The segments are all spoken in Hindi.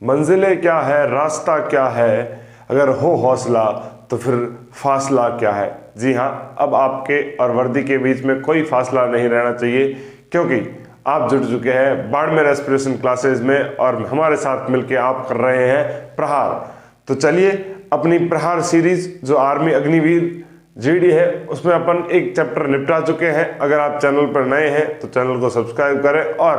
मंजिलें क्या है, रास्ता क्या है, अगर हो हौसला तो फिर फासला क्या है। जी हाँ, अब आपके और वर्दी के बीच में कोई फासला नहीं रहना चाहिए, क्योंकि आप जुड़ चुके हैं बाड़मेर एस्पिरेशन क्लासेज में और हमारे साथ मिलके आप कर रहे हैं प्रहार। तो चलिए अपनी प्रहार सीरीज जो आर्मी अग्निवीर जीडी है उसमें अपन एक चैप्टर निपटा चुके हैं। अगर आप चैनल पर नए हैं तो चैनल को सब्सक्राइब करें, और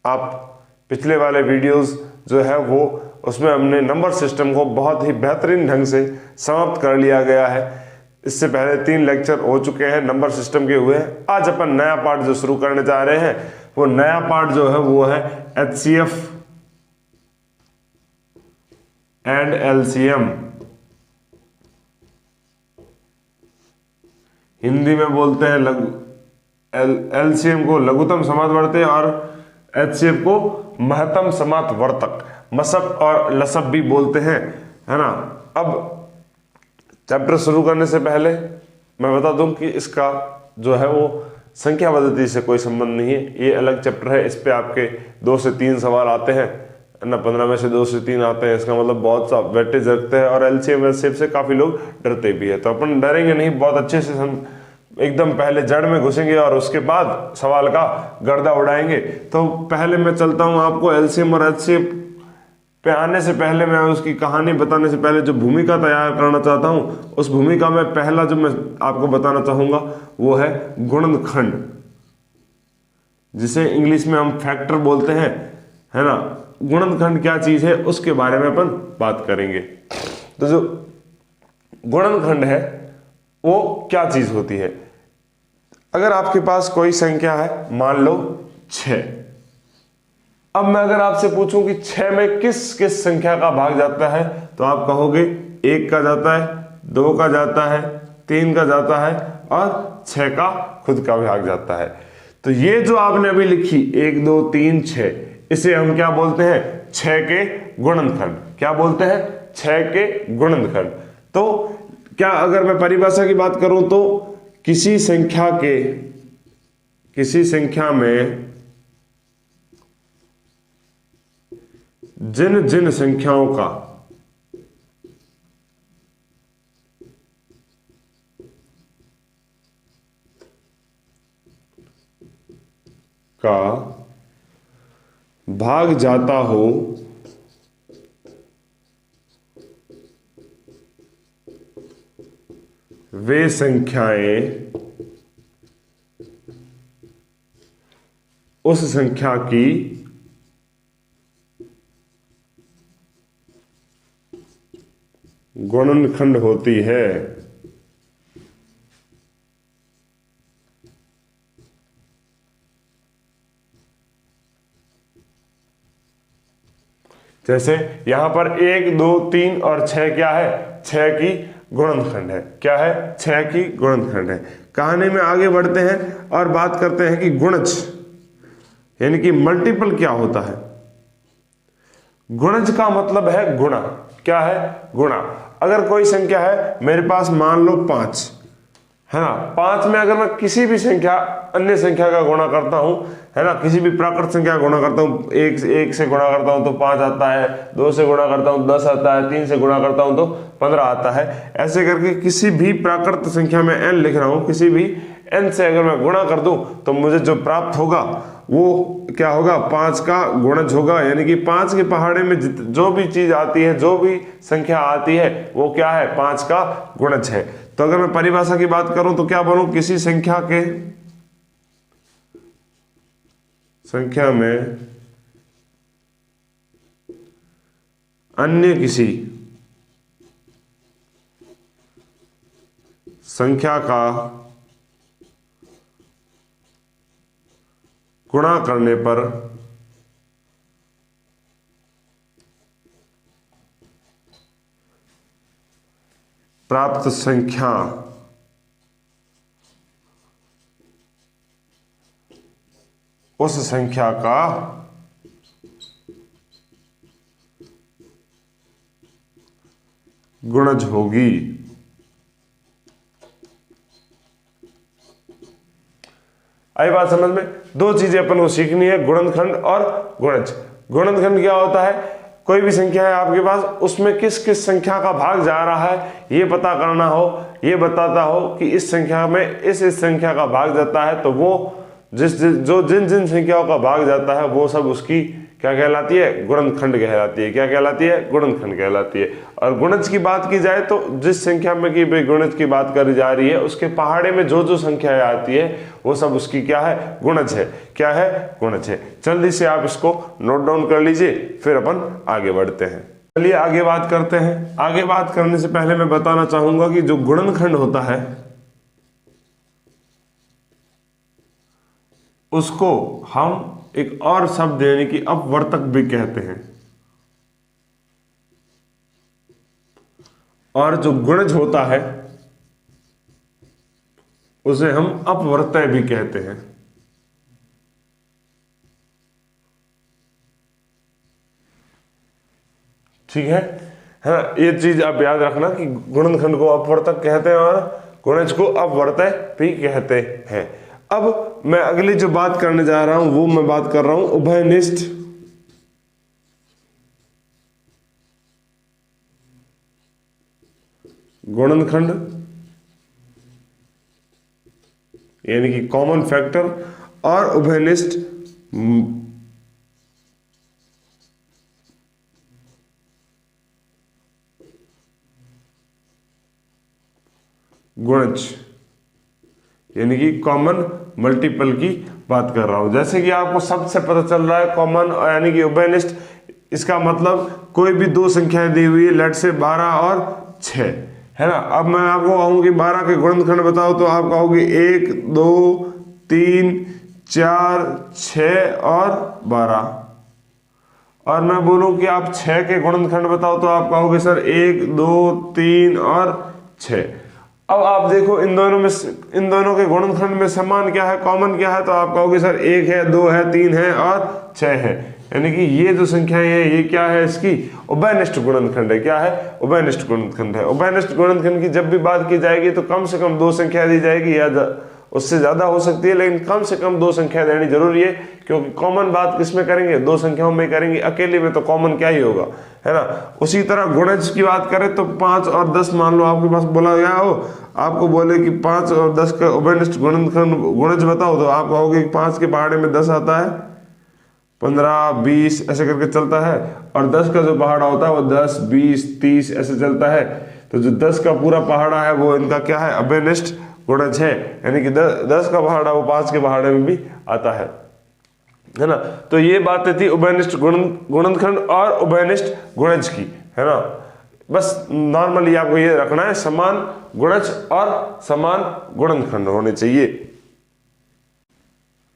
आप पिछले वाले वीडियोस जो है वो उसमें हमने नंबर सिस्टम को बहुत ही बेहतरीन ढंग से समाप्त कर लिया गया है। इससे पहले 3 लेक्चर हो चुके हैं नंबर सिस्टम के हुए। आज अपन नया पार्ट जो शुरू करने जा रहे हैं, वो नया पार्ट जो है वो है HCF एंड LCM। हिंदी में बोलते हैं LCM को लघुतम समार्थवर्ती और HCF को महत्तम समार्थवर्तक, मसप और लसप भी बोलते हैं, है ना। अब चैप्टर शुरू करने से पहले मैं बता दूं कि इसका जो है वो संख्या पद्धति से कोई संबंध नहीं है। ये अलग चैप्टर है, इस पे आपके 2 से 3 सवाल आते हैं ना, 15 में से 2 से 3 आते हैं। इसका मतलब बहुत सा वेटेज रखते हैं, और LCM LCF से काफी लोग डरते भी है। तो अपन डरेंगे नहीं, बहुत अच्छे से हम एकदम पहले जड़ में घुसेंगे और उसके बाद सवाल का गर्दा उड़ाएंगे। तो पहले मैं चलता हूं आपको LCM और HCF पे आने से पहले, मैं उसकी कहानी बताने से पहले जो भूमिका तैयार करना चाहता हूं, उस भूमिका में पहला जो मैं आपको बताना चाहूंगा वो है गुणनखंड, जिसे इंग्लिश में हम फैक्टर बोलते हैं, है ना। गुणनखंड क्या चीज है उसके बारे में अपन बात करेंगे। तो जो गुणनखंड है वो क्या चीज होती है। अगर आपके पास कोई संख्या है, मान लो 6। अब मैं अगर आपसे पूछूं कि 6 में किस किस संख्या का भाग जाता है, तो आप कहोगे 1 का जाता है, 2 का जाता है, 3 का जाता है और 6 का खुद का भाग जाता है। तो ये जो आपने अभी लिखी 1 2 3 6, इसे हम क्या बोलते हैं, 6 के गुणनखंड। क्या बोलते हैं, 6 के गुणनखंड। तो क्या अगर मैं परिभाषा की बात करूं तो किसी संख्या में जिन जिन संख्याओं का भाग जाता हो, वे संख्याएं उस संख्या की गुणनखंड होती है। जैसे यहां पर 1 2 3 और 6 क्या है, 6 की गुणनखंड है। क्या है, 6 की गुणनखंड है। कहानी में आगे बढ़ते हैं और बात करते हैं कि गुणज यानी कि मल्टीपल क्या होता है। गुणज का मतलब है गुणा। क्या है, गुणा। अगर कोई संख्या है मेरे पास, मान लो 5, है ना। 5 में अगर मैं किसी भी संख्या अन्य संख्या का गुणा करता हूं, है ना, किसी भी प्राकृत संख्या का गुणा करता हूं, 1 से गुणा करता हूं तो 5 आता है, 2 से गुणा करता हूं 10 आता है, 3 से गुणा करता हूं तो 15 आता है। ऐसे करके किसी भी प्राकृत संख्या में n लिख रहा हूं, किसी भी n से अगर मैं गुणा कर दूं तो मुझे जो प्राप्त होगा वो क्या होगा, 5 का गुणज होगा। यानी कि 5 के पहाड़े में जो भी चीज आती है, जो भी संख्या आती है, वो क्या है, 5 का गुणज है। तो अगर मैं परिभाषा की बात करूं तो क्या बनूं, किसी संख्या में अन्य किसी संख्या का गुणा करने पर प्राप्त संख्या उस संख्या का गुणज होगी। आई बात समझ में। 2 चीजें अपन को सीखनी है, गुणनखंड और गुणज। गुणनखंड क्या होता है, कोई भी संख्या है आपके पास, उसमें किस किस संख्या का भाग जा रहा है ये पता करना हो, ये बताता हो कि इस संख्या में इस संख्या का भाग जाता है, तो वो जिन जिन संख्याओं का भाग जाता है वो सब उसकी क्या कहलाती है, गुणनखंड कहलाती है। क्या कहलाती है, गुणनखंड कहलाती है। और गुणज की बात की जाए तो जिस संख्या में की गुणज की बात करी जा रही है उसके पहाड़े में जो जो संख्या आती है वो सब उसकी क्या है, गुणज है। क्या है, गुणज है। जल्दी से आप इसको नोट डाउन कर लीजिए, फिर अपन आगे बढ़ते हैं। चलिए आगे बात करते हैं। आगे बात करने से पहले मैं बताना चाहूंगा कि जो गुणनखंड होता है उसको हम एक और शब्द यानी कि अपवर्तक भी कहते हैं, और जो गुणज होता है उसे हम अपवर्तय भी कहते हैं। ठीक है ना, ये चीज आप याद रखना कि गुणनखंड को अपवर्तक कहते हैं और गुणज को अपवर्तय भी कहते हैं। अब मैं अगली जो बात करने जा रहा हूं वो मैं बात कर रहा हूं उभयनिष्ठ गुणनखंड, यानी कि कॉमन फैक्टर, और उभयनिष्ठ गुणज, यानी कि कॉमन मल्टीपल की बात कर रहा हूं। जैसे कि आपको सबसे पता चल रहा है कॉमन यानी कि उभयनिष्ठ, इसका मतलब कोई भी दो संख्याएं दी हुई है, लेट से 12 और 6 है ना। अब मैं आपको कहूं कि 12 के गुणनखंड बताओ तो आप कहोगे 1 2 3 4 6 और 12, और मैं बोलूं कि आप 6 के गुणनखंड बताओ तो आप कहोगे सर 1 2 3 और 6। अब आप देखो इन दोनों के गुणनखंड में समान क्या है, कॉमन क्या है, तो आप कहोगे सर 1 है 2 है 3 है और 6 है, यानी कि ये जो संख्याएं हैं ये क्या है, इसकी उभयनिष्ठ गुणनखंड है। क्या है, उभयनिष्ठ गुणनखंड है। उभयनिष्ठ गुणनखंड की जब भी बात की जाएगी तो कम से कम 2 संख्या दी जाएगी, या उससे ज्यादा हो सकती है, लेकिन कम से कम 2 संख्या देनी जरूरी है, क्योंकि कॉमन बात किसमें करेंगे, 2 संख्याओं में करेंगे, अकेले में तो कॉमन क्या ही होगा, है ना। उसी तरह गुणज की बात करें तो 5 और 10 मान लो आपके पास बोला गया हो, आपको बोले कि 5 और 10 का उभयनिष्ठ गुणनखंड गुणज बताओ, तो आप कहोगे 5 के पहाड़े में 10 आता है, 15 20 ऐसे करके चलता है, और 10 का जो पहाड़ा होता है वो 10 20 30 ऐसे चलता है। तो जो 10 का पूरा पहाड़ा है वो इनका क्या है, उभयनिष्ठ गुणज है, यानी कि 10 का पहाड़ा वो 5 के पहाड़े में भी आता है ना। तो ये बातें थी उभयनिष्ठ गुणनखंड और उभयनिष्ठ गुणज की, है ना। बस नॉर्मली आपको ये रखना है, समान गुणज और समान गुणनखंड होने चाहिए।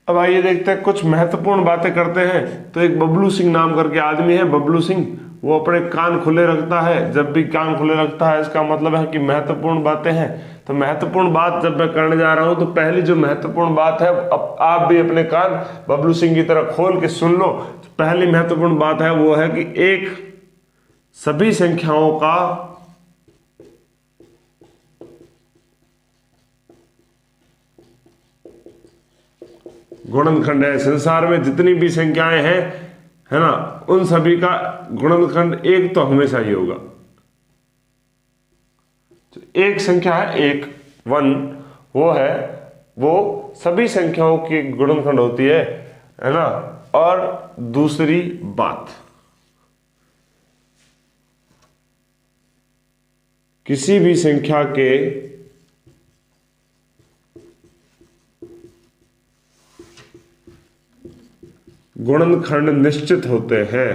अब आइए देखते हैं कुछ महत्वपूर्ण बातें करते हैं। तो एक बबलू सिंह नाम करके आदमी है, बबलू सिंह, वो अपने कान खुले रखता है। जब भी कान खुले रखता है इसका मतलब है कि महत्वपूर्ण बातें हैं। तो महत्वपूर्ण बात जब मैं करने जा रहा हूं तो पहली जो महत्वपूर्ण बात है, अब आप भी अपने कान बबलू सिंह की तरह खोल के सुन लो। पहली महत्वपूर्ण बात है वो है कि एक सभी संख्याओं का गुणनखंड है। संसार में जितनी भी संख्याएं हैं, है ना, उन सभी का गुणनखंड एक तो हमेशा ही होगा। तो एक संख्या है, एक 1 वो है, वो सभी संख्याओं की गुणनखंड होती है ना। और दूसरी बात, किसी भी संख्या के गुणनखंड निश्चित होते हैं।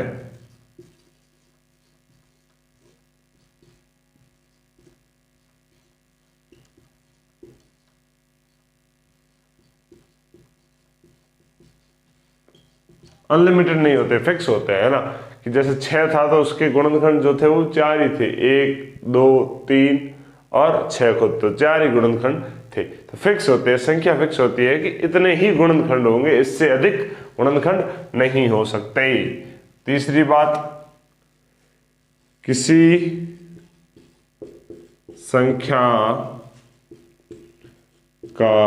अनलिमिटेड नहीं होते, फिक्स होते हैं, है ना। कि जैसे 6 था तो उसके गुणनखंड जो थे वो 4 ही थे, 1 2 3 और 6 खुद, तो 4 ही गुणनखंड थे। तो फिक्स होते हैं, संख्या फिक्स होती है कि इतने ही गुणनखंड होंगे, इससे अधिक गुणनखंड नहीं हो सकते। तीसरी बात, किसी संख्या का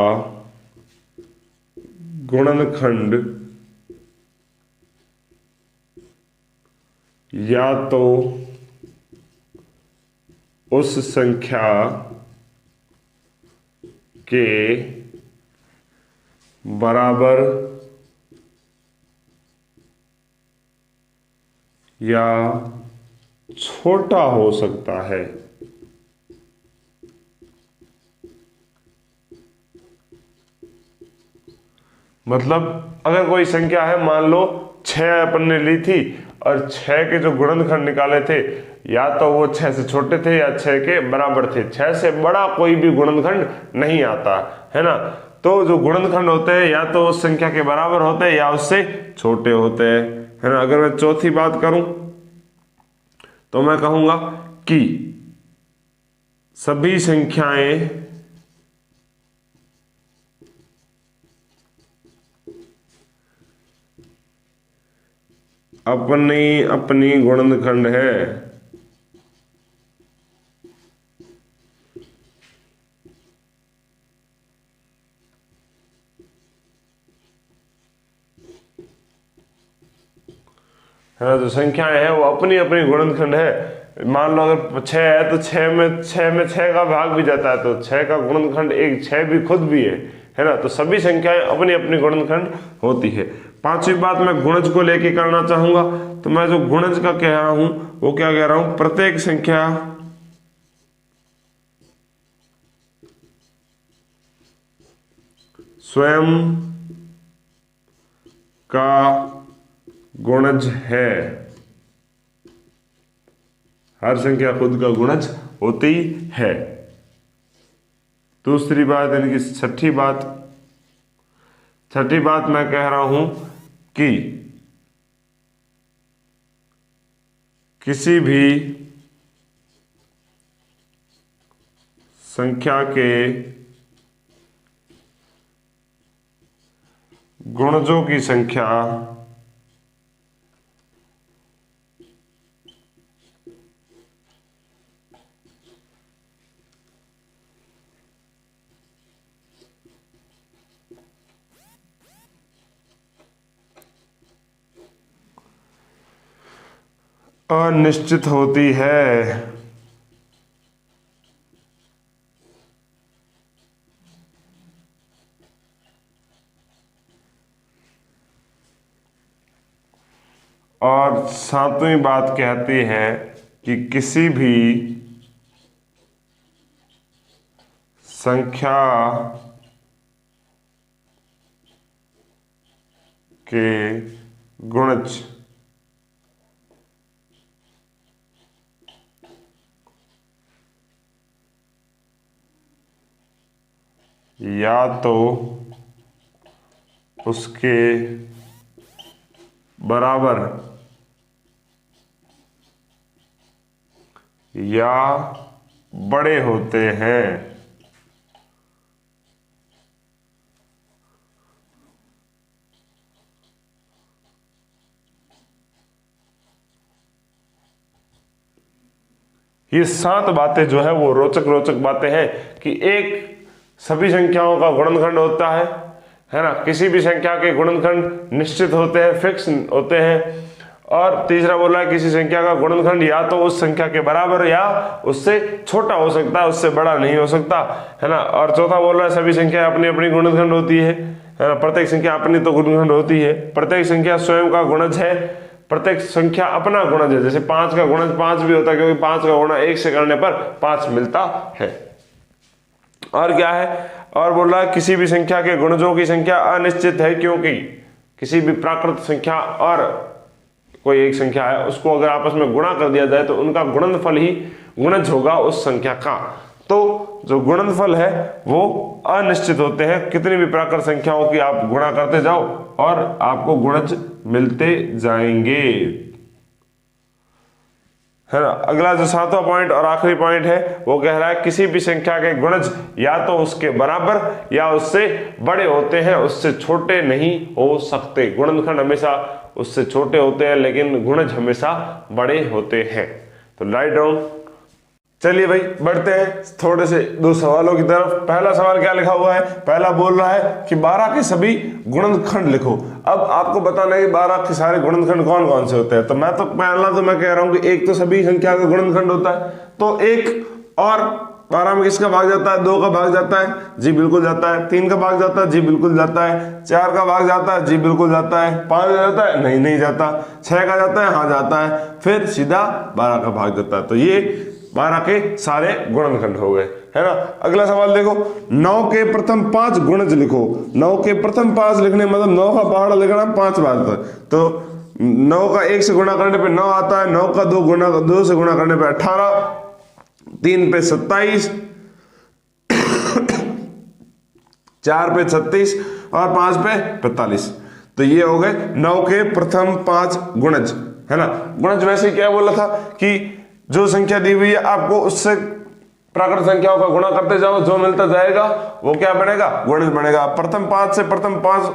गुणनखंड या तो उस संख्या के बराबर या छोटा हो सकता है। मतलब अगर कोई संख्या है, मान लो 6 अपन ने ली थी और 6 के जो गुणनखंड निकाले थे, या तो वो 6 से छोटे थे या 6 के बराबर थे। 6 से बड़ा कोई भी गुणनखंड नहीं आता है ना। तो जो गुणनखंड होते हैं या तो उस संख्या के बराबर होते हैं या उससे छोटे होते हैं, है ना। अगर मैं चौथी बात करूं तो मैं कहूंगा कि सभी संख्याएं अपनी अपनी गुणनखंड है। है ना, जो संख्याएं हैं वो अपनी अपनी गुणनखंड है। मान लो अगर 6 है तो 6 का भाग भी जाता है, तो 6 का गुणनखंड 1, 6 भी खुद भी है ना। तो सभी संख्याएं अपनी अपनी गुणनखंड होती है। पांचवी बात मैं गुणज को लेके करना चाहूंगा। तो मैं जो गुणज का कह रहा हूं वो क्या कह रहा हूं, प्रत्येक संख्या स्वयं का गुणज है। हर संख्या खुद का गुणज होती है। दूसरी बात यानी कि छठी बात मैं कह रहा हूं कि किसी भी संख्या के गुणजों की संख्या अनिश्चित होती है। और सातवीं बात कहती है कि किसी भी संख्या के गुणज या तो उसके बराबर या बड़े होते हैं। ये 7 बातें जो है वो रोचक बातें हैं कि एक सभी संख्याओं का गुणनखंड होता है ना। किसी भी संख्या के गुणनखंड निश्चित होते हैं, फिक्स होते हैं। और तीसरा बोला है किसी संख्या का गुणनखंड या तो उस संख्या के बराबर या उससे छोटा हो सकता है, उससे बड़ा नहीं हो सकता, है ना। और चौथा बोल रहा है सभी संख्या अपनी अपनी गुणनखंड होती है ना। प्रत्येक संख्या अपनी तो गुणनखंड होती है। प्रत्येक संख्या स्वयं का गुणज है। प्रत्येक संख्या अपना गुणज है। जैसे 5 का गुणज 5 भी होता है, क्योंकि 5 का गुणा 1 से करने पर 5 मिलता है। और क्या है, और बोल रहा है किसी भी संख्या के गुणजों की संख्या अनिश्चित है, क्योंकि किसी भी प्राकृत संख्या और कोई एक संख्या है उसको अगर आपस में गुणा कर दिया जाए तो उनका गुणनफल ही गुणज होगा उस संख्या का। तो जो गुणनफल है वो अनिश्चित होते हैं। कितनी भी प्राकृत संख्याओं की आप गुणा करते जाओ और आपको गुणज मिलते जाएंगे, है ना। अगला जो 7वां पॉइंट और आखिरी पॉइंट है वो कह रहा है किसी भी संख्या के गुणज या तो उसके बराबर या उससे बड़े होते हैं, उससे छोटे नहीं हो सकते। गुणनखंड हमेशा उससे छोटे होते हैं लेकिन गुणज हमेशा बड़े होते हैं। तो राइट डाउन चलिए भाई बढ़ते हैं थोड़े से दो सवालों की तरफ। पहला सवाल क्या लिखा हुआ है, पहला बोल रहा है कि 12 के सभी गुणनखंड लिखो। अब आपको बताना है कि 12 के सारे गुणनखंड कौन कौन से होते हैं। तो मैं कह रहा हूं कि एक तो सभी संख्या का गुणनखंड होता है, तो एक और 12 में किसका भाग जाता है, 2 का भाग जाता है, जी बिल्कुल जाता है। 3 का भाग जाता है, जी बिल्कुल जाता है। 4 का भाग जाता है, जी बिल्कुल जाता है। 5 जाता है, नहीं जाता। 6 का जाता है, हाँ जाता है। फिर सीधा 12 का भाग जाता है। तो ये 12 के सारे गुणनखंड हो गए, है ना। अगला सवाल देखो, 9 के प्रथम 5 गुणज लिखो। 9 के प्रथम 5 लिखने मतलब 9 का पहाड़ा लिखना 5 बार तक। तो 9 का 1 से गुणा करने पे 9 आता है, 9 का 2 से गुणा करने पे 18, 3 पे 27, 4 पे 36 और 5 पे 45। तो ये हो गए 9 के प्रथम 5 गुणज, है ना। गुणज वैसे क्या बोला था कि जो संख्या दी हुई है आपको उससे प्राकृत संख्याओं का गुणा करते जाओ, जो मिलता जाएगा वो क्या बनेगा, गुणज बनेगा। प्रथम 5 से प्रथम 5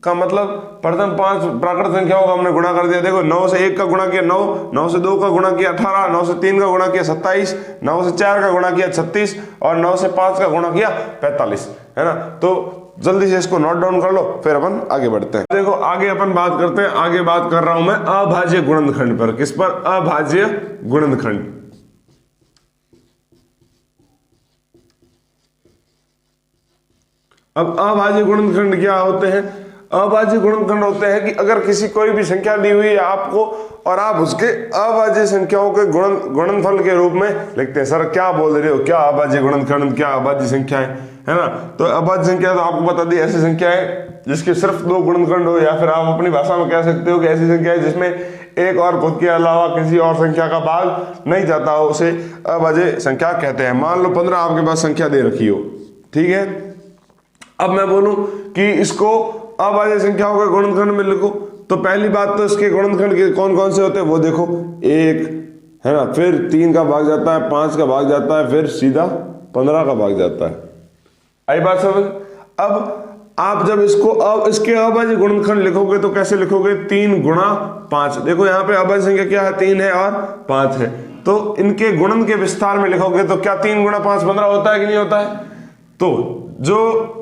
का मतलब प्रथम 5 प्राकृत संख्याओं का हमने गुणा कर दिया। देखो 9 से 1 का गुणा किया 9, 9 से 2 का गुणा किया 18, 9 से 3 का गुणा किया 27, 9 से 4 का गुणा किया 36 और 9 से 5 का गुणा किया 45, है ना। तो जल्दी से इसको नोट डाउन कर लो, फिर अपन आगे बढ़ते हैं। देखो आगे अपन बात करते हैं, आगे बात कर रहा हूं मैं अभाज्य गुणनखंड पर। किस पर, अभाज्य गुणनखंड। अब अभाज्य गुणनखंड क्या होते हैं, अभाज्य गुणनखंड होते हैं कि अगर किसी कोई भी संख्या दी हुई है आपको और आप उसके अभाज्य संख्याओं के गुणनफल के रूप में लिखते हैं। सर क्या बोल रहे हो, क्या अभाज्य गुणनखंड, क्या अभाज्य संख्या है ना। तो अभाज्य संख्या तो आपको बता दी ऐसी संख्या है जिसके सिर्फ 2 गुणनखंड हो, या फिर आप अपनी भाषा में कह सकते हो कि ऐसी संख्या है जिसमें एक और खुद के अलावा किसी और संख्या का भाग नहीं जाता हो, उसे अभाज्य संख्या कहते हैं। मान लो 15 आपके पास संख्या दे रखी हो, ठीक है। अब मैं बोलूं कि इसको अभाज्य संख्याओं के गुणनखंड में लिखो, तो पहली बात तो इसके गुणनखंड के कौन कौन से होते हैं वो देखो, 1 है ना, फिर 3 का भाग जाता है, 5 का भाग जाता है, फिर सीधा 15 का भाग जाता है। आई बात समझ। अब आप जब इसको अब इसके अभाज्य गुणनखंड लिखोगे तो कैसे लिखोगे, 3 गुणा 5। देखो यहाँ पे अभाज्य संख्या क्या है, 3 है और 5 है, तो इनके गुणन के विस्तार में लिखोगे तो क्या 3 गुणा 5 15 होता है कि नहीं होता है। तो जो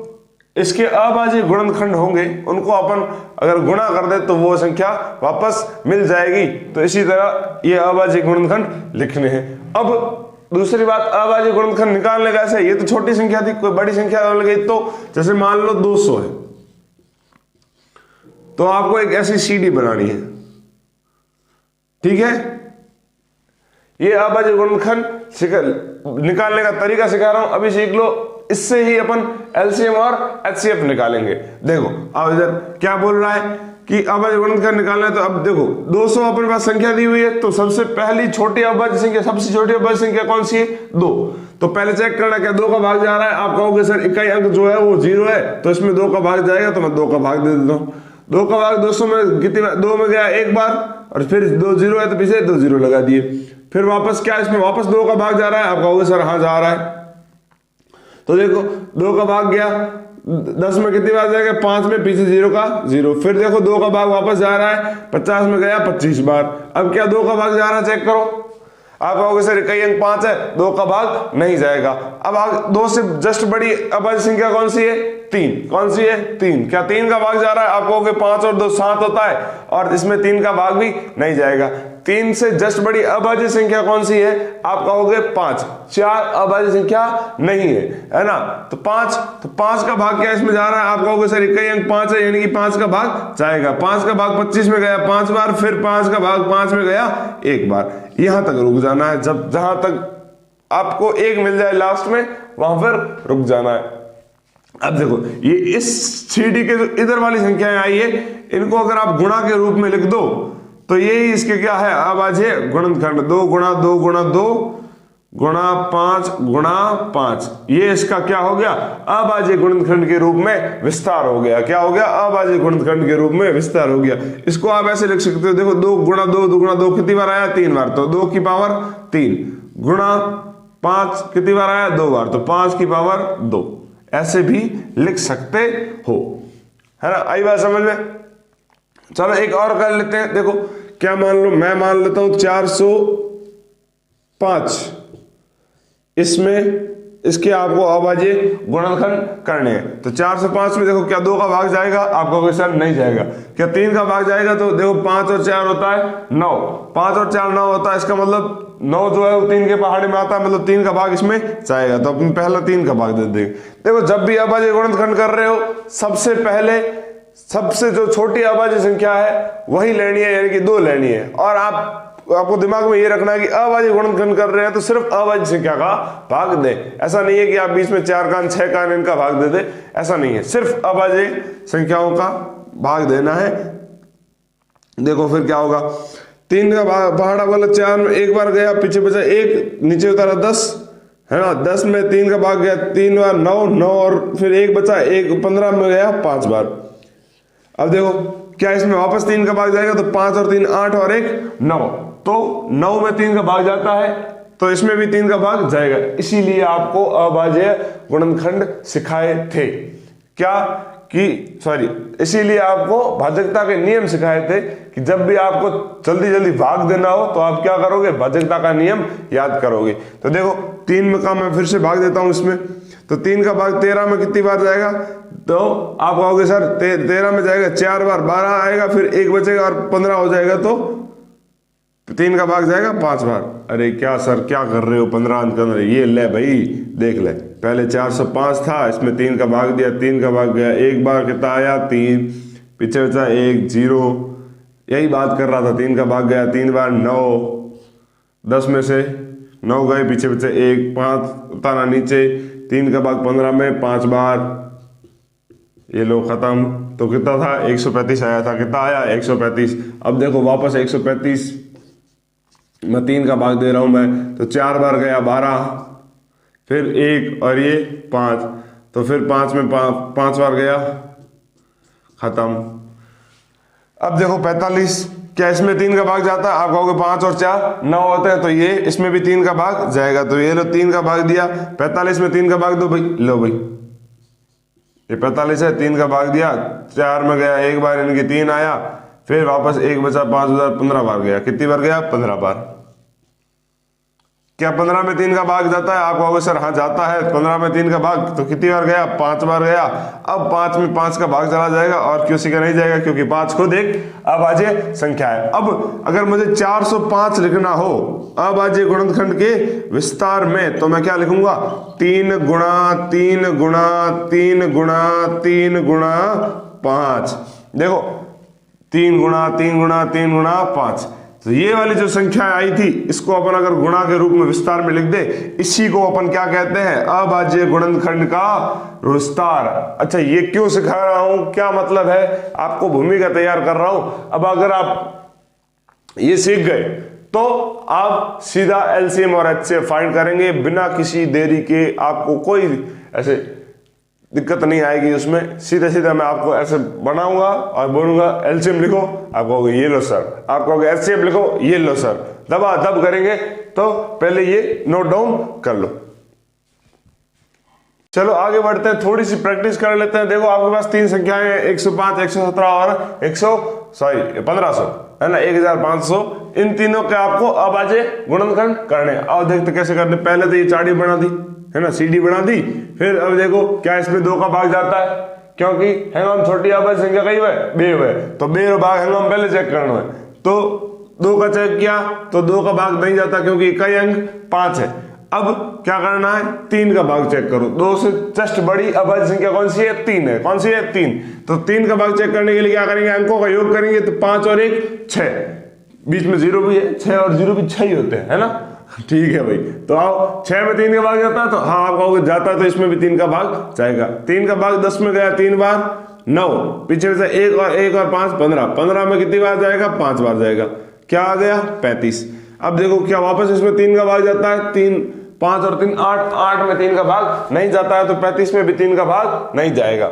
इसके अभाज्य गुणनखंड होंगे उनको अपन अगर गुणा कर दे तो वो संख्या वापस मिल जाएगी। तो इसी तरह ये अभाज्य गुणनखंड लिखने हैं। अब दूसरी बात, अभाज्य गुणनखंड निकालने का ऐसे, ये तो छोटी संख्या थी, कोई बड़ी संख्या हो गई तो जैसे मान लो 200 है, तो आपको एक ऐसी सीडी बनानी है, ठीक है। ये अभाज्य गुणनखंड निकालने का तरीका सिखा रहा हूं, अभी सीख लो। इससे ही अपन एलसीएम और एचसीएफ निकालेंगे। देखो अब इधर क्या बोल रहा है कि अभाज्य गुणनखंड निकालना है, तो अब देखो 200 अपने पास संख्या दी हुई है, तो सबसे पहली छोटी अभाज्य संख्या, सबसे छोटी अभाज्य संख्या कौन सी है, 2। तो पहले चेक करना क्या 2 का भाग जा रहा है। आप कहोगे सर इकाई अंक जो है वो 0 है, तो इसमें 2 का भाग जाएगा, तो मैं 2 का भाग दे देता हूँ। 2 का भाग 200 में कितनी बार, 2 में गया एक बार, और फिर 2 0 है तो पीछे 2 0 लगा दिए। फिर वापस क्या इसमें वापस 2 का भाग जा रहा है, आप कहोगे सर हाँ जा रहा है। तो देखो 2 का भाग गया, 10 में कितनी बार जाएगा, 5 में, पीछे 0 का 0। फिर देखो 2 का भाग वापस जा रहा है, 50 में गया 25 बार। अब क्या 2 का भाग जा रहा है, चेक करो। आप कहोगे सर इकाई अंक 5 है, 2 का भाग नहीं जाएगा। अब 2 से जस्ट बड़ी अभाज्य संख्या कौन सी है, 3। कौन सी है, 3। क्या 3 का भाग जा रहा है, आप कहोगे 5 और 2 7 होता है, और इसमें 3 का भाग भी नहीं जाएगा। 3 से जस्ट बड़ी अभाज्य संख्या कौन सी है, आप कहोगे 5। 4 अभाज्य संख्या नहीं है ना। तो 5 का भाग क्या इसमें जा रहा है, आप कहोगे सर इकाई अंक 5 है, यानी कि 5 का भाग जाएगा। 5 का भाग 25 में गया 5 बार, फिर 5 का भाग 5 में गया 1 बार। यहां तक रुक जाना है, जब जहां तक आपको 1 मिल जाए लास्ट में, वहां पर रुक जाना है। अब देखो ये इस सीडी के जो इधर वाली संख्याएं आई है, इनको अगर आप गुणा के रूप में लिख दो तो यही इसके क्या है, अभाज्य गुणनखंड। 2 गुणा 2 गुणा 2 गुणा 5 गुणा 5, ये इसका क्या हो गया, अभाज्य गुणनखंड के रूप में विस्तार हो गया। क्या हो गया, अभाज्य गुणनखंड के रूप में विस्तार हो गया। इसको आप ऐसे लिख सकते हो, देखो 2 गुणा 2 2 गुणा 2 कितनी बार आया, 3 बार, तो 2 की पावर 3 गुणा 5 कितनी बार आया, 2 बार, तो 5 की पावर 2। ऐसे भी लिख सकते हो, है ना। आई बात समझ में। चलो एक और कर लेते हैं। देखो क्या मान लो, मैं मान लेता हूं 405, इसमें इसके आपको अभाज्य गुणनखंड करने हैं। तो 4 से 5 में देखो क्या 2 का भाग जाएगा, आप कहोगे सर नहीं जाएगा। क्या 3 का भाग जाएगा? तो देखो 5 और 4 होता है 9, 5 और 4 9 होता है, इसका मतलब 9 जो है वो 3 के पहाड़े में आता है, मतलब 3 का भाग इसमें जाएगा। तो अपन पहला 3 का भाग दे देंगे। देखो जब भी अभाज्य गुणनखंड कर रहे हो, सबसे पहले सबसे जो छोटी अभाज्य संख्या है वही लेनी है, यानी कि 2 लेनी है। और आपको दिमाग में ये रखना है कि अभाज्य गुणनखंड कर रहे हैं तो सिर्फ अभाज्य संख्या का भाग दे। ऐसा नहीं है कि आप बीच में 4 का 6 का इनका भाग दे दे, ऐसा नहीं है, सिर्फ अभाज्य संख्याओं का भाग देना है। देखो फिर क्या होगा, 3 का पहाड़ा वाला 4 में एक बार गया, पीछे बचा 1, नीचे उतारा 10 है ना, 10 में 3 का भाग गया 3 बार 9, 9 और फिर 1 बचा 1, 15 में गया 5 बार। अब देखो क्या इसमें वापस 3 का भाग जाएगा? तो 5 और 3 8 और 1 9, तो 9 में 3 का भाग जाता है, तो इसमें भी 3 का भाग जाएगा। इसीलिए आपको अभाज्य गुणनखंड सिखाए थे क्या कि सॉरी इसीलिए आपको भाजकता के नियम सिखाए थे कि जब भी आपको जल्दी जल्दी भाग देना हो तो आप क्या करोगे, भाजकता का नियम याद करोगे। तो देखो 3 में का मैं फिर से भाग देता हूं इसमें, तो 3 का भाग 13 में कितनी बार जाएगा? तो आप कहोगे सर 13 में जाएगा 4 बार, 12 आएगा, फिर 1 बचेगा और 15 हो जाएगा, तो 3 का भाग जाएगा 5 बार। अरे क्या सर क्या कर रहे हो, 15 अंक कर रहे, ये ले भाई देख ले, पहले 405 था, इसमें 3 का भाग दिया, 3 का भाग गया, एक बार कितना आया 3, पीछे बचा 1 0, यही बात कर रहा था। 3 का भाग गया 3 बार 9, 10 में से 9 गए, पीछे बचे 1, 5 उतारा नीचे, 3 का भाग 15 में 5 बार, ये लो खत्म। तो कितना था 135 आया था, कितना आया 135। अब देखो वापस 135 में 3 का भाग दे रहा हूं मैं, तो 4 बार गया 12, फिर 1 और ये 5, तो फिर 5 में 5 बार गया, खत्म। अब देखो 45, क्या इसमें 3 का भाग जाता है? आप कहोगे 5 और 4 9 होते हैं, तो ये इसमें भी 3 का भाग जाएगा। तो ये लो 3 का भाग दिया, 45 में 3 का भाग दो भाई, लो भाई ये 45 है, 3 का भाग दिया, 4 में गया 1 बार, इनकी 3 आया, फिर वापस 1 बचा 5000, 15 बार गया, कितनी बार गया 15 बार। क्या 15 में 3 का भाग जाता है? आप कहोगे सर हाँ जाता है, 15 में 3 का भाग, तो कितनी बार गया 5 बार गया। अब 5 में 5 का भाग चला जाएगा और किसी का नहीं जाएगा, क्योंकि 5 खुद एक अभाज्य संख्या है। अब अगर मुझे 405 लिखना हो अभाज्य गुणनखंड के विस्तार में, तो मैं क्या लिखूंगा? 3 गुणा 3 गुणा 3 गुणा 3 गुणा 5। देखो 3 गुणा 3 गुणा 3 गुणा 5, तो ये वाली जो संख्या आई थी इसको अपन अगर गुणा के रूप में विस्तार में लिख दे, इसी को अपन क्या कहते हैं? अभाज्य गुणनखंड का विस्तार। अच्छा ये क्यों सिखा रहा हूं, क्या मतलब है, आपको भूमिका तैयार कर रहा हूं। अब अगर आप ये सीख गए तो आप सीधा एलसीएम और एचसीएफ फाइंड करेंगे बिना किसी देरी के, आपको कोई ऐसे दिक्कत नहीं आएगी उसमें। सीधा सीधा मैं आपको ऐसे बनाऊंगा और बोलूंगा एलसीएम लिखो, आप कहोगे ये लो सर, आप कहोगे एचसीएफ लिखो, ये लो सर, दबा दब करेंगे। तो पहले ये नोट डाउन कर लो। चलो आगे बढ़ते हैं, थोड़ी सी प्रैक्टिस कर लेते हैं। देखो आपके पास 3 संख्याएं हैं, 105 117 और 1500 है ना, 1500। इन तीनों के आपको अभाज्य गुणनखंड करने। अब देखते कैसे करने। पहले तो ये चाड़ी बना दी है ना, सीडी बना दी, फिर अब देखो क्या इसमें 2 का भाग जाता है, क्योंकि हैंगम छोटी अभाज्य संख्या कई है 2 है, तो 2 भाग हैंगम पहले चेक करना है। तो 2 का चेक किया तो 2 का भाग नहीं जाता, क्योंकि इकाई अंक 5 है। अब क्या करना है, 3 का भाग चेक करो। 2 से जस्ट बड़ी अभाज्य संख्या कौन सी है? 3 है। कौन सी है? 3। तो 3 का भाग चेक करने के लिए क्या करेंगे? अंकों का योग करेंगे, तो 5 और 1 6, बीच में 0 भी है, 6 और 0 भी 6 ही होते हैं, है ना। ठीक है भाई, तो आओ 6 में 3 का भाग जाता है, तो हाँ आप कहोगे जाता है, तो इसमें भी 3 का भाग जाएगा। 3 का भाग 10 में गया 3 बार, 9, पीछे से 1 और 5 15, 15 में कितनी बार जाएगा? 5 बार जाएगा। क्या आ गया? 35। अब देखो क्या वापस इसमें 3 का भाग जाता है? 3 5 और 3 8, 8 में 3 का भाग नहीं जाता है, तो 35 में भी 3 का भाग नहीं जाएगा।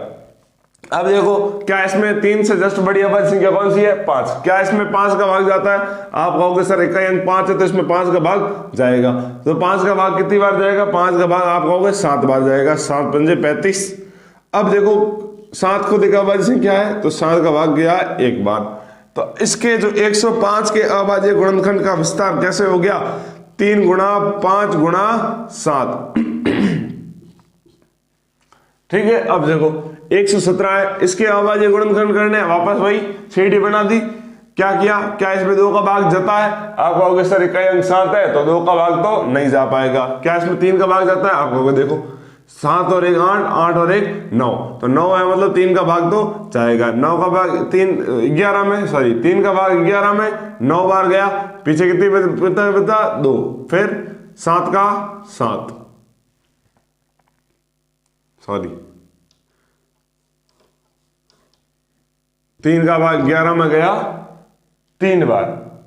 अब देखो क्या इसमें 3 से जस्ट बड़ी अभाज्य संख्या कौन सी है? 5। क्या इसमें 5 का भाग जाता है? आप कहोगे सर इकाई अंक 5 है, तो इसमें 5 का भाग जाएगा। तो 5 का भाग कितनी बार जाएगा? 5 का भाग आप कहोगे 7 बार जाएगा। 7 पंजे 35। अब देखो 7 खुद एक अभाज्य संख्या है, तो 7 का भाग गया 1 बार। तो इसके जो 105 के अभाज्य गुणनखंड का विस्तार कैसे हो गया? 3 गुणा 5 गुणा 7। ठीक है, अब देखो 117 है, इसके अलावा ये गुणनखंड करने वापस वही सीढ़ी बना दी। क्या किया, क्या इसमें 2 का भाग जाता है? आप कहोगे सर इकाई अंक 7 है तो 2 का भाग तो नहीं जा पाएगा। क्या इसमें 3 का भाग जाता है? आप कहोगे देखो 7 और 1 8, 8 और 1 9, तो 9 है मतलब 3 का भाग तो जाएगा। 9 का भाग 3 11 में, सॉरी 3 का भाग 11 में 9 बार गया, पीछे कितनी बता 2, फिर 7 का 7, सॉरी 3 का भाग 11 में गया 3 बार,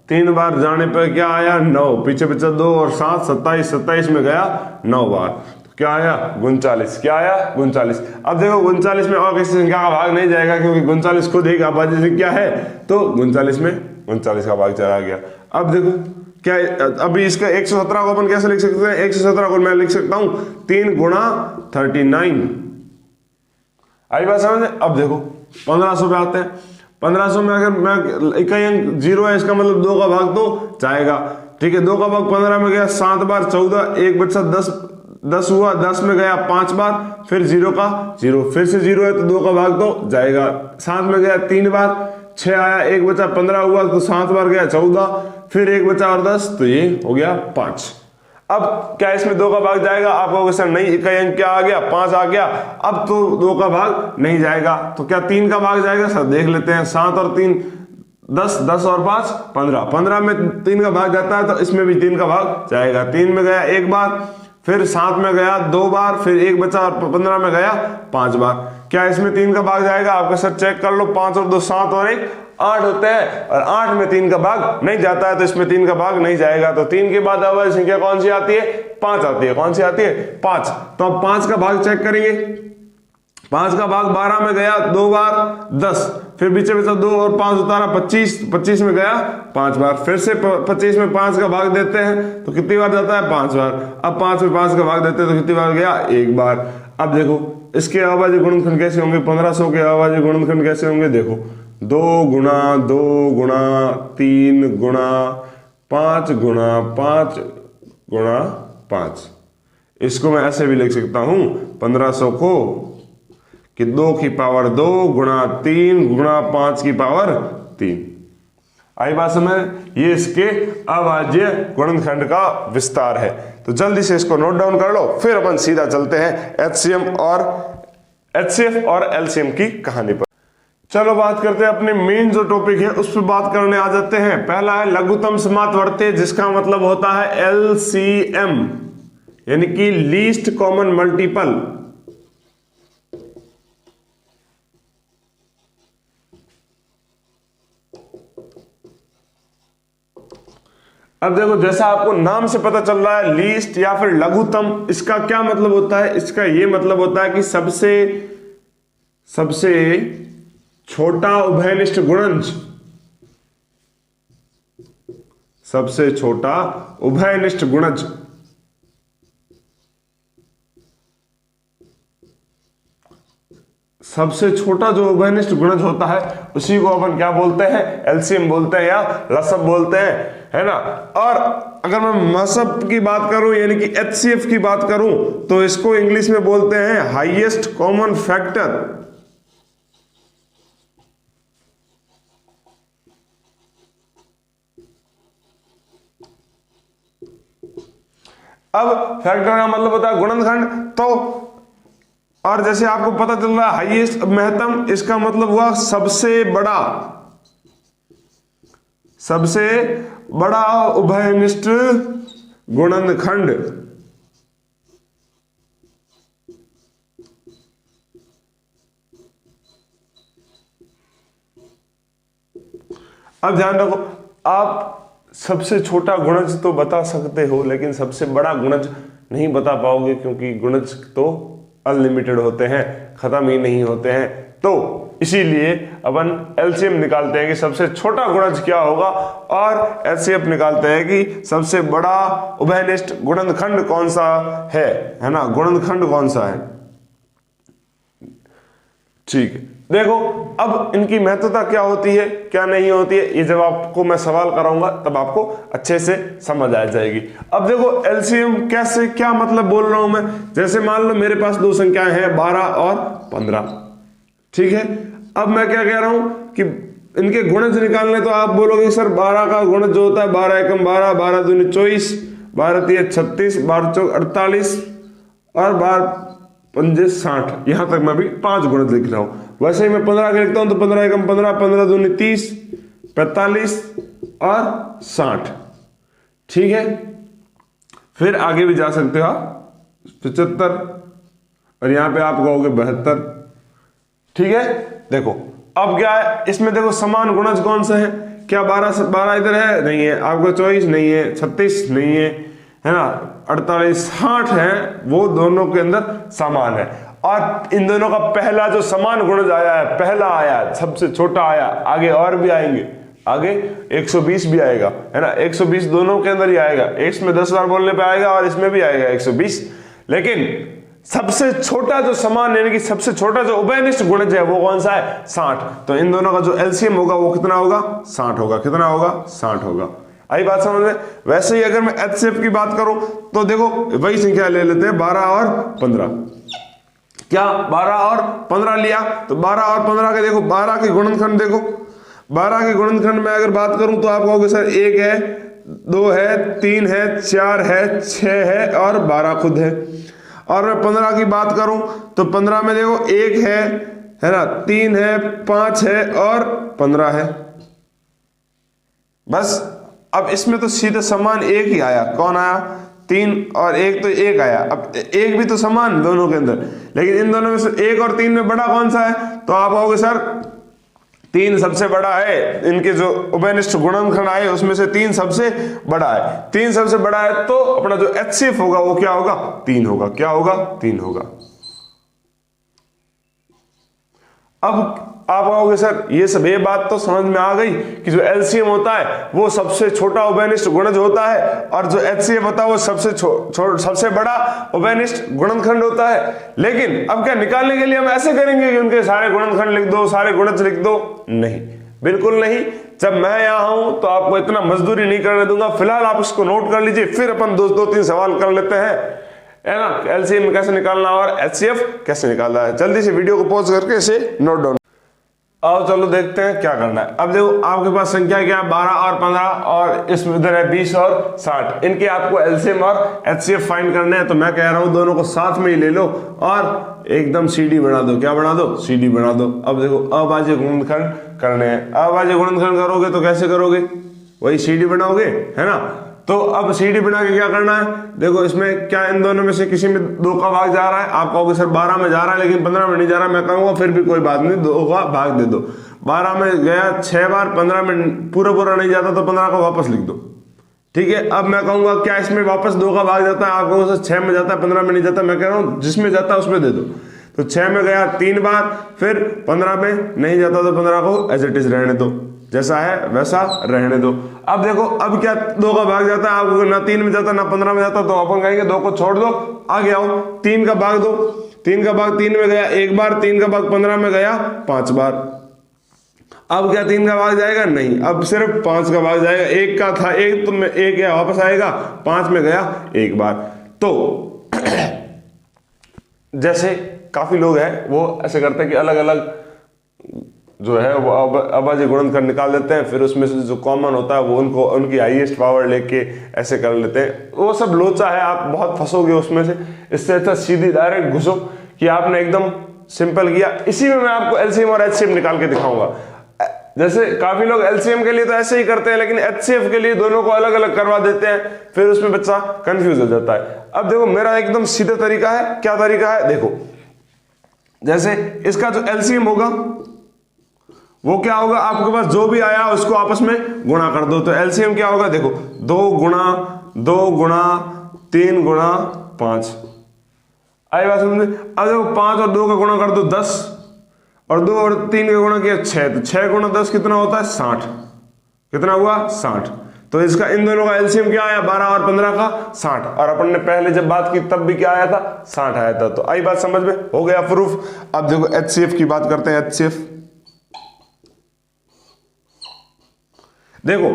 3 बार जाने पर क्या आया 9, पीछे बचा 2 और 7 27, 27 में गया 9 बार, तो क्या आया 39। क्या आया 39। अब देखो 39 में और किसी संख्या का भाग नहीं जाएगा क्योंकि 39 खुद एक अभाज्य संख्या है, तो 39 में 39 का भाग चला गया। अब देखो क्या, अभी इसका 117 को अपन कैसे लिख सकते हैं? 117 को मैं लिख सकता हूं 3 गुणा 39। आई बात समझ? अब देखो 1500 पे आते हैं। 1500 में अगर मैं इकाई अंक 0 है, इसका मतलब 2 का भाग तो जाएगा। ठीक है, 2 का भाग 15 में गया 7 बार, 14, 1 बचा 10 हुआ, 10 में गया 5 बार, फिर 0 का 0, फिर से 0 है तो 2 का भाग तो जाएगा। 7 में गया 3 बार, 6 आया, 1 बचा 15 हुआ तो 7 बार गया 14, फिर 1 बचा और 10, तो ये हो गया 5। अब क्या इसमें 2 का भाग जाएगा? आप कहोगे सर नहीं, इकाई अंक क्या आ गया 5 आ गया, अब तो 2 का भाग नहीं जाएगा, तो क्या 3 का भाग जाएगा? सर देख लेते हैं, 7 और 3 10, 10 और 5 15, 15 में 3 का भाग जाता है तो इसमें भी 3 का भाग जाएगा। 3 में गया 1 बार, फिर 7 में गया 2 बार, फिर 1 बचा और 15 में गया 5 बार। क्या इसमें 3 का भाग जाएगा? आपका सर चेक कर लो, 5 और 2 7 और 1 8 होते हैं, और 8 में 3 का भाग नहीं जाता है तो इसमें 3 का भाग नहीं जाएगा। तो 3 के बाद अभाज्य संख्या कौन सी आती है? 5 आती है। कौन सी आती है? 5। तो अब 5 का भाग चेक करेंगे। 5 का भाग 12 में गया 2 बार 10, फिर बीच में 2 और 5 उतारा 25, 25 में गया 5 बार, फिर से 25 में 5 का भाग देते हैं तो कितनी बार जाता है? 5 बार। अब 5 में 5 का भाग देते हैं तो कितनी बार गया? 1 बार। अब देखो इसके अभाज्य गुणनखंड कैसे होंगे? 1500 के अभाज्य गुणनखंड कैसे होंगे? देखो 2 गुणा 2 गुणा 3 गुणा 5 गुणा 5 गुणा 5। इसको मैं ऐसे भी लिख सकता हूं 1500 को कि 2 की पावर 2 गुणा 3 गुणा 5 की पावर 3। आई बात समझ? ये इसके अभाज्य गुणनखंड का विस्तार है। तो जल्दी से इसको नोट डाउन कर लो, फिर अपन सीधा चलते हैं HCF और LCM की कहानी पर। चलो बात करते हैं अपने मेन जो टॉपिक है उस पर बात करने आ जाते हैं। पहला है लघुत्तम समातवर्ती, जिसका मतलब होता है LCM, यानी कि लीस्ट कॉमन मल्टीपल। अब देखो जैसा आपको नाम से पता चल रहा है लीस्ट या फिर लघुत्तम, इसका क्या मतलब होता है? इसका यह मतलब होता है कि सबसे छोटा उभयनिष्ठ गुणज, सबसे छोटा उभयनिष्ठ गुणज सबसे छोटा जो उभयनिष्ठ गुणज होता है उसी को अपन क्या बोलते हैं? एलसीएम बोलते हैं या लसब बोलते हैं, है ना। और अगर मैं मसब की बात करूं यानी कि एचसीएफ की बात करूं तो इसको इंग्लिश में बोलते हैं हाईएस्ट कॉमन फैक्टर। अब फैक्टर का मतलब होता है गुणनखंड। तो और जैसे आपको पता चल रहा है हाईएस्ट महत्तम, इसका मतलब हुआ सबसे बड़ा उभयनिष्ठ गुणनखंड। अब ध्यान रखो, आप सबसे छोटा गुणज तो बता सकते हो लेकिन सबसे बड़ा गुणज नहीं बता पाओगे, क्योंकि गुणज तो अनलिमिटेड होते हैं, खत्म ही नहीं होते हैं। तो इसीलिए अपन एलसीएम निकालते हैं कि सबसे छोटा गुणज क्या होगा, और एचसीएफ निकालते हैं कि सबसे बड़ा उभयनिष्ठ गुणनखंड कौन सा है ना, गुणनखंड कौन सा है। ठीक है, देखो अब इनकी महत्वता क्या होती है क्या नहीं होती है, ये जब आपको मैं सवाल कराऊंगा तब आपको अच्छे से समझ आ जाएगी। अब देखो एलसीएम कैसे, क्या मतलब बोल रहा हूं मैं, जैसे मान लो मेरे पास दो संख्याएं हैं 12 और 15, ठीक है। अब मैं क्या कह रहा हूं कि इनके गुणज निकालने, तो आप बोलोगे सर 12 का गुणज जो होता है 12 एकम 12, 12 दूनी 24, 12 तिया 36, 12 चौक 48 और 12 पंजे 60, यहां तक मैं भी 5 गुणज लिख रहा हूं। वैसे ही मैं 15 का लिखता हूं तो 15 एकम 15, 15 दूनी 30, 45 और 60, ठीक है। फिर आगे भी जा सकते हो आप 75 और यहां पे आप कहोगे 72, ठीक है। देखो अब क्या है इसमें, देखो समान गुणज कौन सा है, क्या 12 इधर है, नहीं है, आपको 24 नहीं है, 36 नहीं है ना, 48 60 है, वो दोनों के अंदर समान है। और इन दोनों का पहला जो समान गुणज आया है, पहला आया, सबसे छोटा आया, आगे और भी आएंगे, आगे 120 भी आएगा, है ना, 120 दोनों के अंदर ही आएगा, इसमें 10 बार बोलने पे आएगा और इसमें भी आएगा 120। लेकिन सबसे छोटा जो समान यानी कि सबसे छोटा जो उभयनिष्ठ गुणज है वो कौन सा है, 60। तो इन दोनों का जो एलसीएम होगा वो कितना होगा, 60 होगा। कितना होगा, 60 होगा। आई बात समझ में। वैसे ही अगर मैं एचसीएफ की बात करूं तो देखो वही संख्या ले लेते हैं 12 और 15। क्या 12 और 15 लिया तो 12 और 15 के देखो 12 के गुणनखंड, देखो 12 के गुणनखंड में अगर बात करूं तो आप कहोगे सर 1 है, 2 है, 3 है, 4 है, 6 है और 12 खुद है। और मैं 15 की बात करूं तो 15 में देखो 1 है ना, 3 है, 5 है और 15 है। बस अब इसमें तो सीधे समान एक ही आया, कौन आया, 3 और 1, तो 1 आया। अब 1 भी तो समान दोनों के अंदर, लेकिन इन दोनों में से 1 और 3 में बड़ा कौन सा है, तो आप कहोगे सर 3 सबसे बड़ा है। इनके जो उभयनिष्ठ गुणनखंड आए उसमें से 3 सबसे बड़ा है। 3 सबसे बड़ा है तो अपना जो एचसीएफ होगा वो क्या होगा, 3 होगा। क्या होगा, 3 होगा। अब आप कहोगे सर ये सब, ये बात तो समझ में आ गई कि जो एलसीएम होता है वो सबसे छोटा उभयनिष्ठ गुणज होता है और जो एचसीएफ होता है वो सबसे बड़ा उभयनिष्ठ गुणनखंड होता है। लेकिन अब क्या निकालने के लिए हम ऐसे करेंगे कि उनके सारे गुणनखंड लिख दो, सारे गुणज लिख दो? नहीं, बिल्कुल नहीं। जब मैं यहां हूं तो आपको इतना मजदूरी नहीं करने दूंगा। फिलहाल आप इसको नोट कर लीजिए, फिर अपन दो तीन सवाल कर लेते हैं, है ना, एलसीएम कैसे निकालना और एचसीएफ कैसे निकालना है। जल्दी से वीडियो को पॉज करके इसे नोट डाउन। अब चलो देखते हैं क्या करना है। अब देखो आपके पास संख्या क्या है, 12 और 15 और इसमें इधर है 20 और 60। इनके आपको एलसीएम और एचसीएफ फाइंड करने हैं। तो मैं कह रहा हूं दोनों को साथ में ही ले लो और एकदम सीडी बना दो। क्या बना दो, सीडी बना दो। अब देखो अभाज्य गुणनखंड करने हैं। अभाज्य गुणनखंड करोगे तो कैसे करोगे, वही सीडी बनाओगे, है ना। तो अब सीडी बना के क्या करना है, देखो इसमें क्या इन दोनों में से किसी में 2 का भाग जा रहा है। आप कहोगे सर 12 में जा रहा है लेकिन 15 में नहीं जा रहा। मैं कहूंगा फिर भी कोई बात नहीं, 2 का भाग दे दो। 12 में गया 6 बार, 15 में पूरा नहीं जाता तो 15 का वापस लिख दो, ठीक है। अब मैं कहूंगा क्या इसमें वापस 2 का भाग जाता है, आप कहोगे सर 6 में जाता है 15 में नहीं जाता। मैं कह रहा हूं जिसमें जाता है उसमें दे दो। तो 6 में गया 3 बार, फिर 15 में नहीं जाता तो 15 को एज इट इज रहने दो, जैसा है वैसा रहने दो। अब देखो अब क्या 2 का भाग जाता है, आपको ना 3 में जाता ना 15 में जाता, तो अपन कहेंगे 2 को छोड़ दो, आगे आओ 3 का भाग दो। 3 का भाग 3 में गया 1 बार, 3 का भाग 15 में गया 5 बार। अब क्या 3 का भाग जाएगा, नहीं, अब सिर्फ 5 का भाग जाएगा। 1 का था 1 तो 1 वापस आएगा, 5 में गया 1 बार। तो जैसे काफी लोग हैं वो ऐसे करते हैं कि अलग अलग जो है वो अभाज्य गुणनखंड निकाल देते हैं, फिर उसमें से जो कॉमन होता है वो उनको उनकी हाईएस्ट पावर लेके ऐसे कर लेते हैं। वो सब लोचा है, आप बहुत फंसोगे उसमें से। इससे अच्छा सीधी डायरेक्ट घुसो कि आपने एकदम सिंपल किया। इसी में मैं आपको एलसीएम और एचसीएफ निकाल के दिखाऊंगा। जैसे काफी लोग एलसीएम के लिए तो ऐसे ही करते हैं, लेकिन एचसीएफ के लिए दोनों को अलग अलग करवा देते हैं, फिर उसमें बच्चा कंफ्यूज हो जाता है। अब देखो मेरा एकदम सीधा तरीका है। क्या तरीका है, देखो जैसे इसका जो एलसीएम होगा वो क्या होगा, आपके पास जो भी आया उसको आपस में गुणा कर दो। तो एलसीएम क्या होगा, देखो 2 गुणा 2 गुणा 3 गुणा 5। आई बात समझ में। अब देखो 5 और 2 का गुणा कर दो 10 और 2 और 3 का गुणा किया 6, तो 6 गुणा 10 कितना होता है, 60। कितना हुआ, 60। तो इसका इन दोनों का एलसीएम क्या आया 12 और 15 का 60, और अपन ने पहले जब बात की तब भी क्या आया था 60 आया था। तो आई बात समझ में, हो गया प्रूफ। अब देखो एचसीएफ की बात करते हैं। एचसीएफ देखो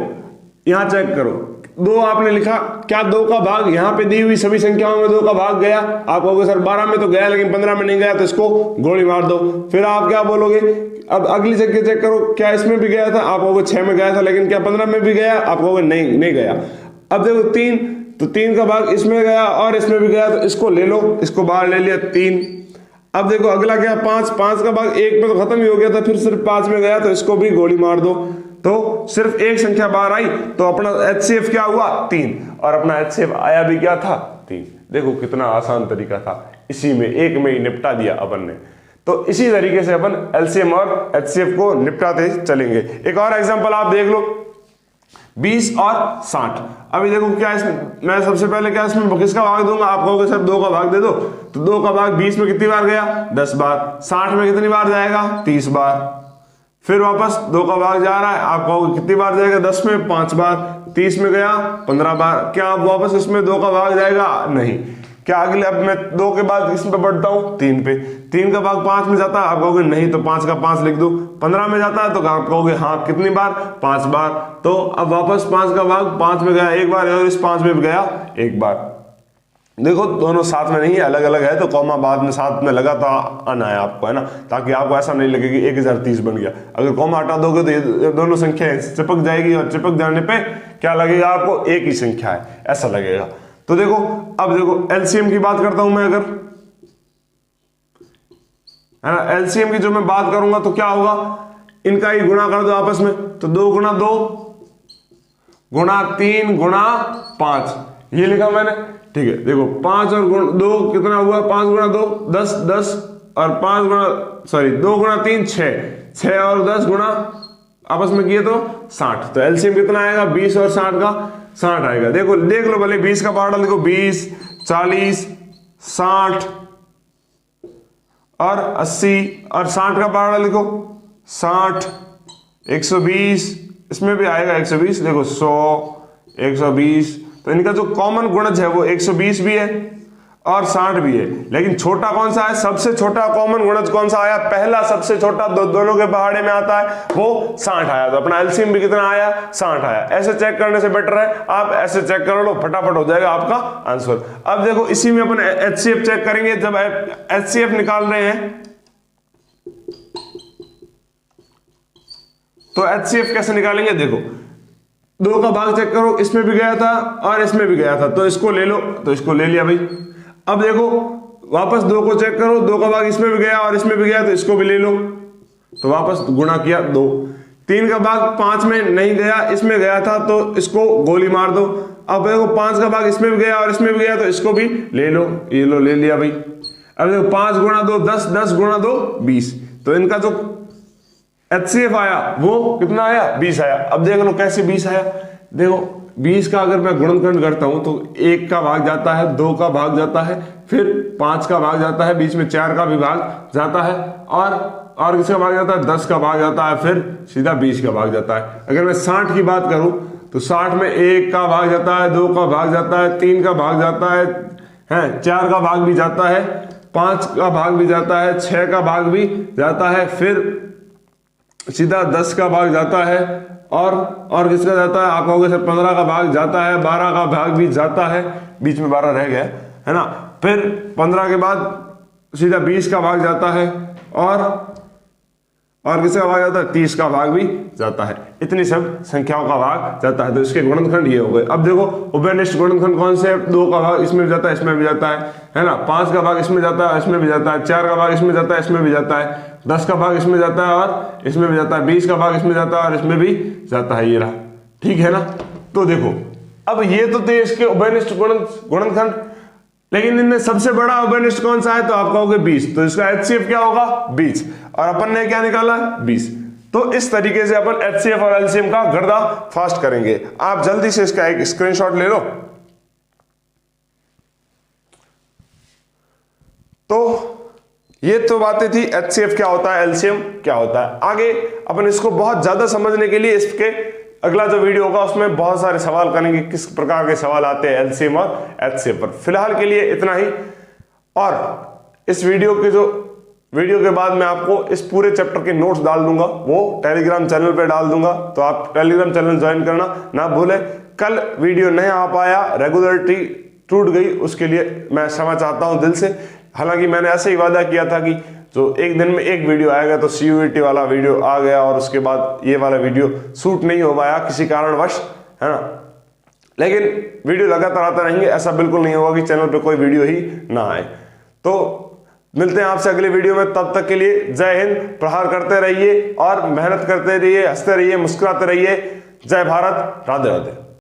यहां चेक करो, 2 आपने लिखा, क्या 2 का भाग यहां पे दी हुई सभी संख्याओं में 2 का भाग गया? आप कहोगे सर 12 में तो गया लेकिन 15 में नहीं गया, तो इसको गोली मार दो। फिर आप क्या बोलोगे, अब अगली संख्या चेक करो, क्या इसमें भी गया था? आप कहोगे 6 में गया था, लेकिन क्या 15 में भी गया? आप कहोगे नहीं गया। अब देखो 3, तो 3 का भाग इसमें गया और इसमें भी गया, तो इसको ले लो, इसको बाहर ले लिया 3। अब देखो अगला क्या 5 का भाग 1 में तो खत्म ही हो गया था, फिर सिर्फ 5 में गया, तो इसको भी गोली मार दो। तो सिर्फ एक संख्या बाहर आई, तो अपना एचसीएफ क्या हुआ 3, और अपना एचसीएफ आया भी क्या था 3। देखो कितना आसान तरीका था, इसी में एक में ही निपटा दिया अपन ने। तो इसी तरीके से अपन एलसीएम और एचसीएफ को निपटाते चलेंगे। एक और एग्जांपल आप देख लो, 20 और 60। अभी देखो क्या मैं सबसे पहले क्या इसमें किसका भाग दूंगा? आप कहोगे सर 2 का भाग दे दो, तो 2 का भाग 20 में कितनी बार गया 10 बार, 60 में कितनी बार जाएगा 30 बार। फिर वापस 2 का भाग जा रहा है, आप कहोगे कितनी बार जाएगा 10 में 5 बार, 30 में गया 15 बार। क्या आप वापस इसमें 2 का भाग जाएगा? नहीं। क्या अगले अब मैं 2 के बाद इसमें बढ़ता हूं 3 पे, 3 का भाग 5 में जाता है, आप कहोगे नहीं, तो 5 का 5 लिख दो। 15 में जाता है, तो आप कहोगे हाँ कितनी बार 5 बार। तो अब वापस 5 का भाग 5 में गया 1 बार, और इस 5 में भी गया 1 बार। देखो दोनों साथ में नहीं है, अलग अलग है, तो कॉमा बाद में साथ में लगा तो आना है आपको, है ना, ताकि आपको ऐसा नहीं लगे कि 1030 बन गया। अगर कॉमा हटा दोगे तो ये दोनों संख्या चिपक जाएगी, और चिपक जाने पे क्या लगेगा आपको, एक ही संख्या है ऐसा लगेगा। तो देखो अब देखो एलसीएम की बात करता हूं मैं, अगर है ना एलसीएम की जो मैं बात करूंगा तो क्या होगा, इनका ही गुणा कर दो आपस में, तो 2 गुणा 2 गुणा 3 गुणा 5, ये लिखा मैंने, ठीक है। देखो 5 और 2 कितना हुआ, 5 गुणा 2 10 10, और 5 गुणा 2 गुणा 3 6 और 10 गुणा आपस में किए तो 60। तो एलसीएम कितना आएगा 20 और 60 का 60 आएगा। देखो देख लो भले 20 का पार्ट देखो 20 40 60 और 80, और 60 का पार्ट लिखो 60 120, इसमें भी आएगा 120, देखो 100 120। तो इनका जो कॉमन गुणज है वो 120 भी है और 60 भी है, लेकिन छोटा कौन सा है, सबसे छोटा कॉमन गुणज कौन सा आया, पहला सबसे छोटा दोनों के पहाड़े में आता है वो 60 आया। तो अपना एलसीएम भी कितना आया 60 आया। ऐसे चेक करने से बेटर है आप ऐसे चेक कर लो, फटाफट हो जाएगा आपका आंसर। अब देखो इसी में अपन एचसीएफ चेक करेंगे। जब एचसीएफ निकाल रहे हैं तो एचसीएफ कैसे निकालेंगे, देखो 2 का भाग चेक करो, इसमें भी गया था और इसमें भी गया था, तो इसको ले लो, तो इसको ले लिया भाई। अब देखो वापस 2 को चेक करो, 2 का भाग इसमें भी गया और इसमें भी गया, तो इसको भी ले लो, तो वापस गुणा किया 2। 3 का भाग 5 में नहीं गया, इसमें गया था, तो इसको गोली मार दो। अब देखो 5 का भाग इसमें भी गया और इसमें भी गया, तो इसको भी ले लो, ये लो ले लिया भाई। अब देखो 5 गुणा 2 10 10 गुणा 2 20, तो इनका जो एचसीएफ आया वो कितना आया 20 आया। अब देख लो कैसे 20 आया, देखो 20 का अगर मैं गुणनखंड करता हूं तो 1 का भाग जाता है, 2 का भाग जाता है, फिर 5 का भाग जाता है, बीच में 4 का भी भाग जाता है, और किसका भाग जाता है 10 का भाग जाता है, फिर सीधा 20 का भाग जाता है। अगर मैं 60 की बात करूं तो 60 में 1 का भाग जाता है, 2 का भाग जाता है, 3 का भाग जाता है, 4 का भाग भी जाता है, 5 का भाग भी जाता है, 6 का भाग भी जाता है, फिर सीधा 10 का भाग जाता है, और किसका जाता है, आप कहोगे सर 15 का भाग जाता है, 12 का भाग भी जाता है, बीच में 12 रह गया है ना। फिर 15 के बाद सीधा 20 का भाग जाता है, और किसका भाग जाता है 30 का भाग भी जाता है। इतनी सब संख्याओं का भाग जाता है, तो इसके गुणनखंड ये हो गए। अब देखो उभयनिष्ठ गुणनखंड कौन से, 2 का भाग इसमें भी जाता है, इसमें भी जाता है ना, 5 का भाग इसमें जाता है, इसमें भी जाता है, 4 का भाग इसमें जाता है, इसमें भी जाता है, 10 का भाग इसमें जाता है और इसमें भी जाता है, 20 का भाग इसमें जाता है और इसमें भी जाता है, ये रहा, ठीक है ना। तो देखो अब ये तो थे इसके उभयनिष्ठ गुणनखंड, लेकिन इनमें सबसे बड़ा उभयनिष्ठ कौन सा है, तो आप कहोगे 20, तो इसका एचसीएफ क्या होगा 20, और अपन ने क्या निकाला 20। तो इस तरीके से अपन एचसीएफ और एलसीएम का गर्दा फास्ट करेंगे। आप जल्दी से इसका एक स्क्रीनशॉट ले लो। तो ये तो बातें थी एचसीएफ क्या होता है, एलसीएम क्या होता है। आगे अपन इसको बहुत ज्यादा समझने के लिए इसके अगला जो वीडियो होगा उसमें बहुत सारे सवाल करेंगे, किस प्रकार के सवाल आते हैं एलसीएम और एचसीएफ पर। फिलहाल के लिए इतना ही। और इस वीडियो के बाद मैं आपको इस पूरे चैप्टर के नोट्स डाल दूंगा, वो टेलीग्राम चैनल पे डाल दूंगा, तो आप टेलीग्राम चैनल ज्वाइन करना ना भूलें। कल वीडियो नहीं आ पाया, रेगुलरिटी टूट गई, उसके लिए मैं क्षमा चाहता हूं दिल से। हालांकि मैंने ऐसे ही वादा किया था कि जो एक दिन में एक वीडियो आएगा, तो CUET वाला वीडियो आ गया और उसके बाद ये वाला वीडियो शूट नहीं हो पाया किसी कारणवश, है ना। लेकिन वीडियो लगातार आते रहेंगे, ऐसा बिल्कुल नहीं होगा कि चैनल पे कोई वीडियो ही ना आए। तो मिलते हैं आपसे अगले वीडियो में, तब तक के लिए जय हिंद। प्रहार करते रहिए और मेहनत करते रहिए, हंसते रहिए, मुस्कुराते रहिए। जय भारत, राधे राधे।